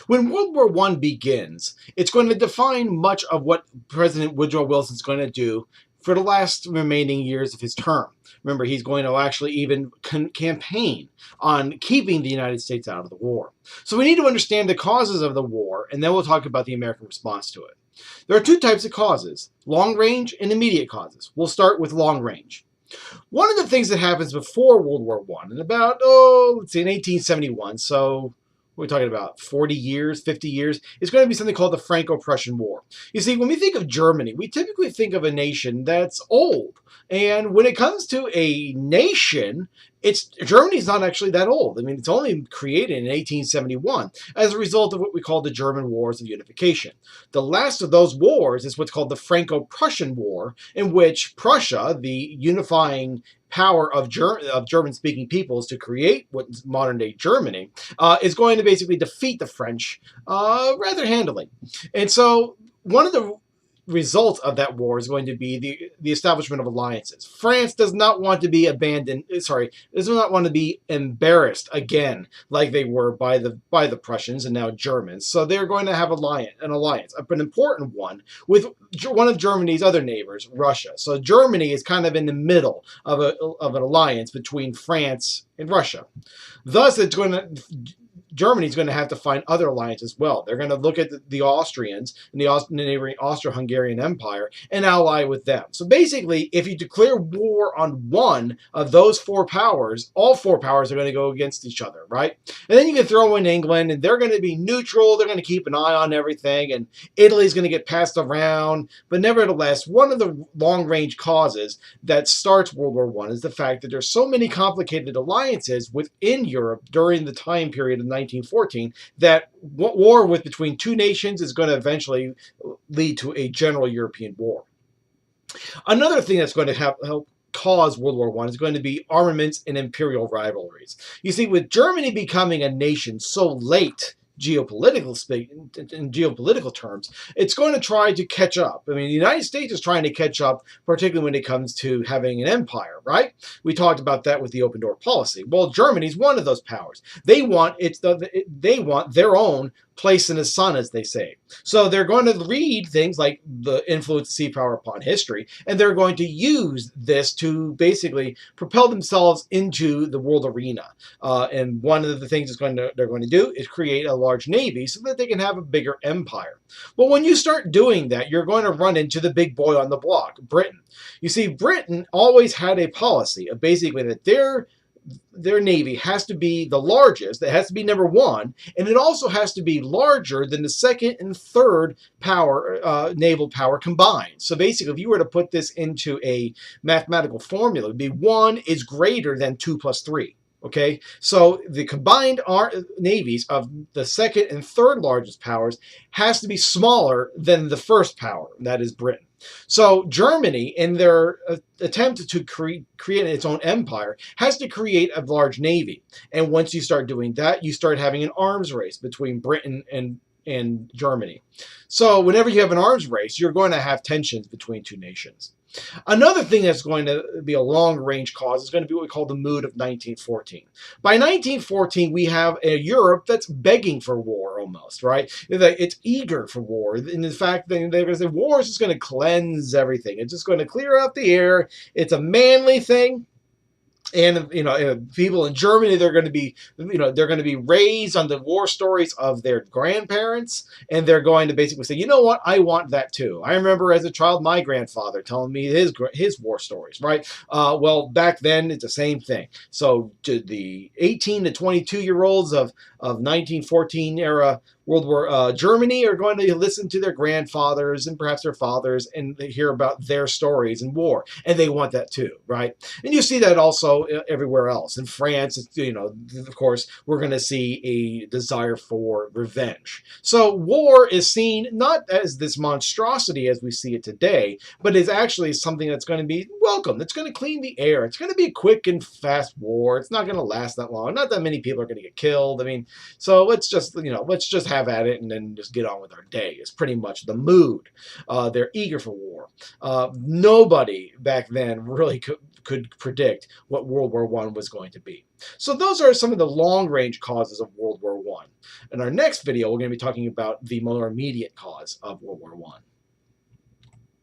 When World War I begins, it's going to define much of what President Woodrow Wilson's going to do for the last remaining years of his term. Remember, he's going to actually even campaign on keeping the United States out of the war. So we need to understand the causes of the war, and then we'll talk about the American response to it. There are two types of causes, long range and immediate causes. We'll start with long range. One of the things that happens before World War I, in about, let's see, in 1871, so we're talking about 40 years, 50 years, is going to be something called the Franco-Prussian War. You see, when we think of Germany, we typically think of a nation that's old. And when it comes to a nation, Germany's not actually that old. I mean, it's only created in 1871 as a result of what we call the German Wars of Unification. The last of those wars is what's called the Franco-Prussian War, in which Prussia, the unifying power of German-speaking peoples to create what's modern-day Germany, is going to basically defeat the French rather handily. And so one of the result of that war is going to be the establishment of alliances. France does not want to be does not want to be embarrassed again like they were by the Prussians and now Germans. So they're going to have an alliance, an important one, with one of Germany's other neighbors, Russia. So Germany is kind of in the middle of an alliance between France and Russia. Thus, Germany's going to have to find other alliances as well. They're going to look at the Austrians and the neighboring Austro-Hungarian Empire and ally with them. So basically, if you declare war on one of those four powers, all four powers are going to go against each other, right? And then you can throw in England, and they're going to be neutral. They're going to keep an eye on everything, and Italy's going to get passed around. But nevertheless, one of the long-range causes that starts World War I is the fact that there's so many complicated alliances within Europe during the time period of 1914 that war between two nations is going to eventually lead to a general European war. Another thing that's going to help cause World War I is going to be armaments and imperial rivalries. You see, with Germany becoming a nation so late in geopolitical terms, it's going to try to catch up. I mean, the United States is trying to catch up, particularly when it comes to having an empire, right? We talked about that with the open door policy. Well, Germany's one of those powers. They want their own place in the sun, as they say. So they're going to read things like the influence of sea power upon history, and they're going to use this to basically propel themselves into the world arena. And one of the things they're going to do is create a large navy so that they can have a bigger empire. Well, when you start doing that, you're going to run into the big boy on the block, Britain. You see, Britain always had a policy of basically that their navy has to be the largest. It has to be number one, and it also has to be larger than the second and third naval power combined. So basically, if you were to put this into a mathematical formula, it would be 1 is greater than 2 plus 3. Okay, so the combined navies of the second and third largest powers has to be smaller than the first power, that is Britain. So Germany, in their attempt to create its own empire, has to create a large navy. And once you start doing that, you start having an arms race between Britain and Germany. So whenever you have an arms race, you're going to have tensions between two nations. Another thing that's going to be a long-range cause is going to be what we call the mood of 1914. By 1914, we have a Europe that's begging for war almost, right? It's eager for war. And in fact, they're going to say war is just going to cleanse everything. It's just going to clear out the air. It's a manly thing. And people in Germany, they're going to be raised on the war stories of their grandparents, and they're going to basically say, you know what, I want that too. I remember as a child, my grandfather telling me his war stories, right? Well, back then it's the same thing. So to the 18 to 22-year-olds of 1914 era World War Germany are going to listen to their grandfathers and perhaps their fathers and hear about their stories in war, and they want that too, right? And you see that also everywhere else. In France, of course, we're going to see a desire for revenge. So war is seen not as this monstrosity as we see it today, but is actually something that's going to be welcome. It's going to clean the air. It's going to be a quick and fast war. It's not going to last that long. Not that many people are going to get killed. I mean, so let's just have at it and then just get on with our day. It's pretty much the mood. They're eager for war. Nobody back then really could predict what World War I was going to be. So those are some of the long-range causes of World War I. In our next video, we're going to be talking about the more immediate cause of World War I.